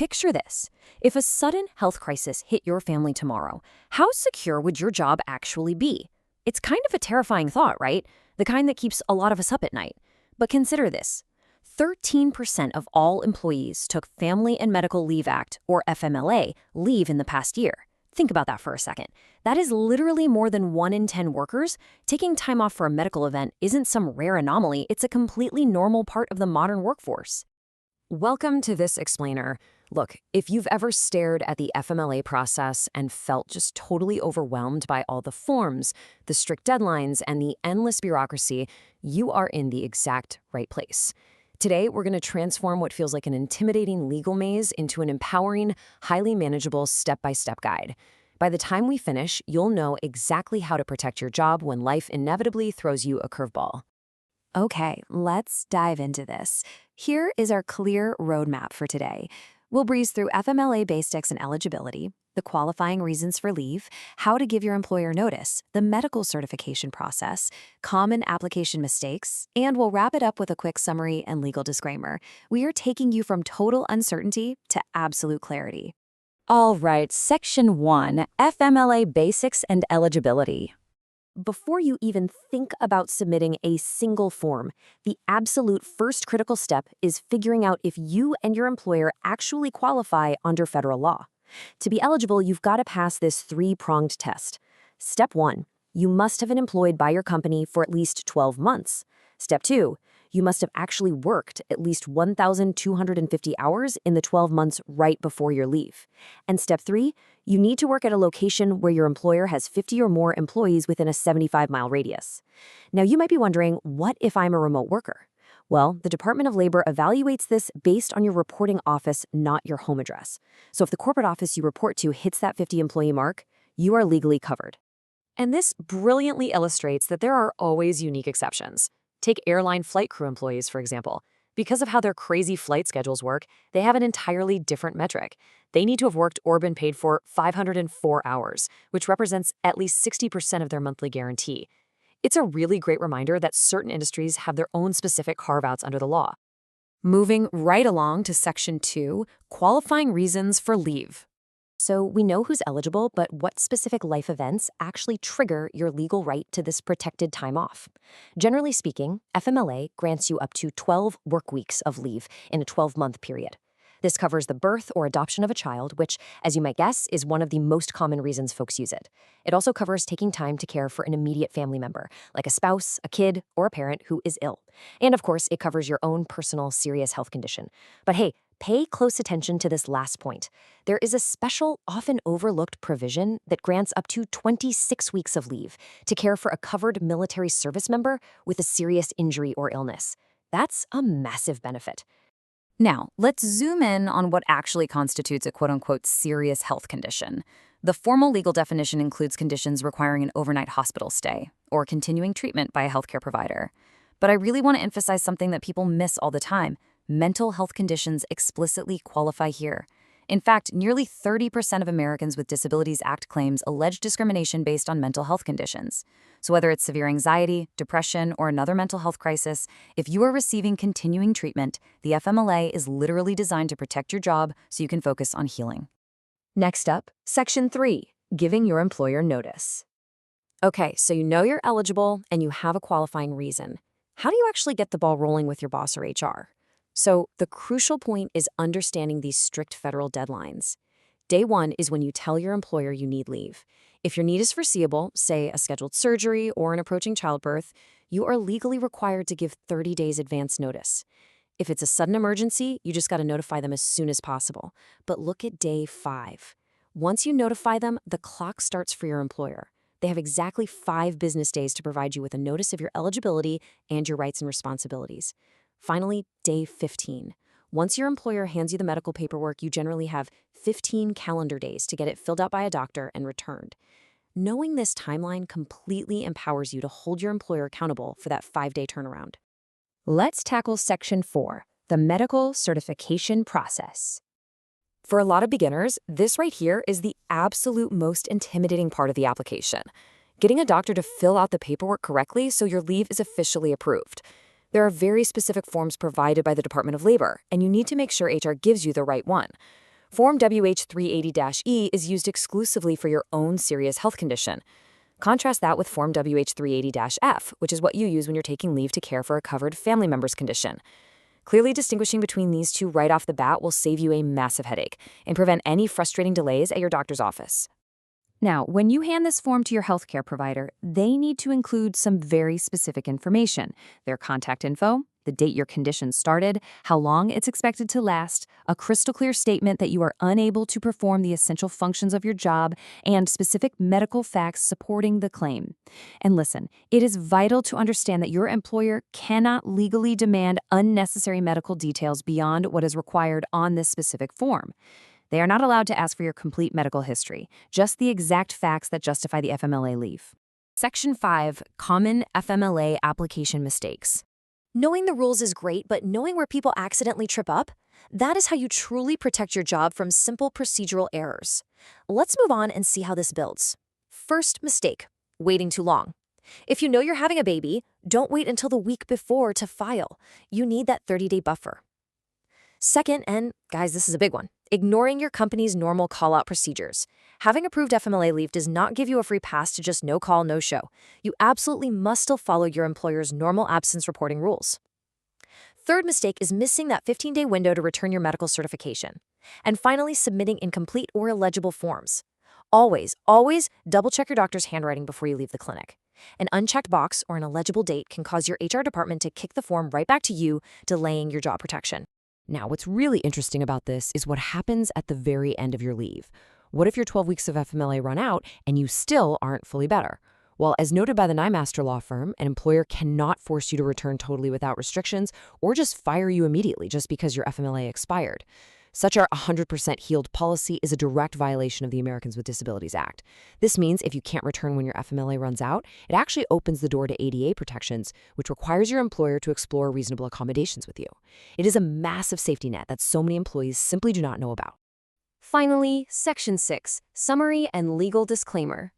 Picture this. If a sudden health crisis hit your family tomorrow, how secure would your job actually be? It's kind of a terrifying thought, right? The kind that keeps a lot of us up at night. But consider this. 13% of all employees took Family and Medical Leave Act, or FMLA, leave in the past year. Think about that for a second. That is literally more than 1 in 10 workers. Taking time off for a medical event isn't some rare anomaly, it's a completely normal part of the modern workforce. Welcome to this explainer. Look, if you've ever stared at the FMLA process and felt just totally overwhelmed by all the forms, the strict deadlines, and the endless bureaucracy, you are in the exact right place. Today, we're going to transform what feels like an intimidating legal maze into an empowering, highly manageable step-by-step guide. By the time we finish, you'll know exactly how to protect your job when life inevitably throws you a curveball. Okay, let's dive into this. Here is our clear roadmap for today. We'll breeze through FMLA basics and eligibility, the qualifying reasons for leave, how to give your employer notice, the medical certification process, common application mistakes, and we'll wrap it up with a quick summary and legal disclaimer. We are taking you from total uncertainty to absolute clarity. All right, Section 1, FMLA Basics and Eligibility. Before you even think about submitting a single form, the absolute first critical step is figuring out if you and your employer actually qualify under federal law. To be eligible, you've got to pass this 3-pronged test. Step 1, you must have been employed by your company for at least 12 months. Step 2, you must have actually worked at least 1,250 hours in the 12 months right before your leave. And step 3, you need to work at a location where your employer has 50 or more employees within a 75-mile radius. Now, you might be wondering, what if I'm a remote worker? Well, the Department of Labor evaluates this based on your reporting office, not your home address. So if the corporate office you report to hits that 50-employee mark, you are legally covered. And this brilliantly illustrates that there are always unique exceptions. Take airline flight crew employees, for example. Because of how their crazy flight schedules work, they have an entirely different metric. They need to have worked or been paid for 504 hours, which represents at least 60% of their monthly guarantee. It's a really great reminder that certain industries have their own specific carve-outs under the law. Moving right along to Section 2, Qualifying Reasons for Leave. So we know who's eligible, but what specific life events actually trigger your legal right to this protected time off? Generally speaking, FMLA grants you up to 12 work weeks of leave in a 12-month period. This covers the birth or adoption of a child, which, as you might guess, is one of the most common reasons folks use it. It also covers taking time to care for an immediate family member, like a spouse, a kid, or a parent who is ill. And of course, it covers your own personal serious health condition. But hey, pay close attention to this last point. There is a special, often overlooked provision that grants up to 26 weeks of leave to care for a covered military service member with a serious injury or illness. That's a massive benefit. Now, let's zoom in on what actually constitutes a quote-unquote serious health condition. The formal legal definition includes conditions requiring an overnight hospital stay or continuing treatment by a healthcare provider. But I really want to emphasize something that people miss all the time. Mental health conditions explicitly qualify here. In fact, nearly 30% of Americans with Disabilities Act claims allege discrimination based on mental health conditions. So whether it's severe anxiety, depression, or another mental health crisis, if you are receiving continuing treatment, the FMLA is literally designed to protect your job so you can focus on healing. Next up, Section 3, Giving your employer notice. Okay, so you know you're eligible and you have a qualifying reason. How do you actually get the ball rolling with your boss or HR? So the crucial point is understanding these strict federal deadlines. Day 1 is when you tell your employer you need leave. If your need is foreseeable, say a scheduled surgery or an approaching childbirth, you are legally required to give 30 days advance notice. If it's a sudden emergency, you just got to notify them as soon as possible. But look at Day 5. Once you notify them, the clock starts for your employer. They have exactly 5 business days to provide you with a notice of your eligibility and your rights and responsibilities. Finally, Day 15. Once your employer hands you the medical paperwork, you generally have 15 calendar days to get it filled out by a doctor and returned. Knowing this timeline completely empowers you to hold your employer accountable for that 5-day turnaround. Let's tackle Section 4, the medical certification process. For a lot of beginners, this right here is the absolute most intimidating part of the application. Getting a doctor to fill out the paperwork correctly so your leave is officially approved. There are very specific forms provided by the Department of Labor, and you need to make sure HR gives you the right one. Form WH-380-E is used exclusively for your own serious health condition. Contrast that with Form WH-380-F, which is what you use when you're taking leave to care for a covered family member's condition. Clearly distinguishing between these two right off the bat will save you a massive headache and prevent any frustrating delays at your doctor's office. Now, when you hand this form to your healthcare provider, they need to include some very specific information: their contact info, the date your condition started, how long it's expected to last, a crystal clear statement that you are unable to perform the essential functions of your job, and specific medical facts supporting the claim. And listen, it is vital to understand that your employer cannot legally demand unnecessary medical details beyond what is required on this specific form. They are not allowed to ask for your complete medical history, just the exact facts that justify the FMLA leave. Section 5. Common FMLA application mistakes. Knowing the rules is great, but knowing where people accidentally trip up? That is how you truly protect your job from simple procedural errors. Let's move on and see how this builds. First mistake: waiting too long. If you know you're having a baby, don't wait until the week before to file. You need that 30-day buffer. Second, and guys, this is a big one: ignoring your company's normal call-out procedures. Having approved FMLA leave does not give you a free pass to just no call, no show. You absolutely must still follow your employer's normal absence reporting rules. Third mistake is missing that 15-day window to return your medical certification. And finally, submitting incomplete or illegible forms. Always double-check your doctor's handwriting before you leave the clinic. An unchecked box or an illegible date can cause your HR department to kick the form right back to you, delaying your job protection. Now, what's really interesting about this is what happens at the very end of your leave. What if your 12 weeks of FMLA run out and you still aren't fully better? Well, as noted by the Nymaster law firm, an employer cannot force you to return totally without restrictions or just fire you immediately just because your FMLA expired. Such our 100% healed policy is a direct violation of the Americans with Disabilities Act. This means if you can't return when your FMLA runs out, it actually opens the door to ADA protections, which requires your employer to explore reasonable accommodations with you. It is a massive safety net that so many employees simply do not know about. Finally, Section 6, Summary and Legal Disclaimer.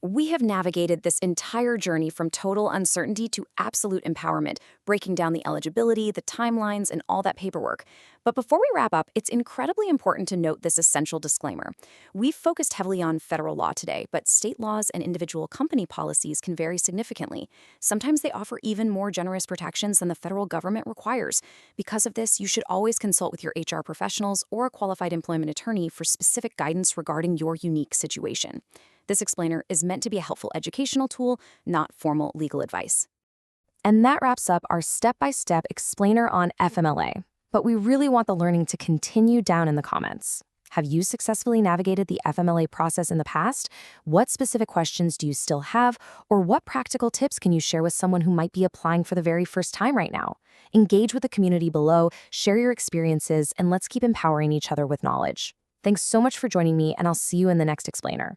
We have navigated this entire journey from total uncertainty to absolute empowerment, breaking down the eligibility, the timelines, and all that paperwork. But before we wrap up, it's incredibly important to note this essential disclaimer. We've focused heavily on federal law today, but state laws and individual company policies can vary significantly. Sometimes they offer even more generous protections than the federal government requires. Because of this, you should always consult with your HR professionals or a qualified employment attorney for specific guidance regarding your unique situation. This explainer is meant to be a helpful educational tool, not formal legal advice. And that wraps up our step-by-step explainer on FMLA. But we really want the learning to continue down in the comments. Have you successfully navigated the FMLA process in the past? What specific questions do you still have? Or what practical tips can you share with someone who might be applying for the very first time right now? Engage with the community below, share your experiences, and let's keep empowering each other with knowledge. Thanks so much for joining me, and I'll see you in the next explainer.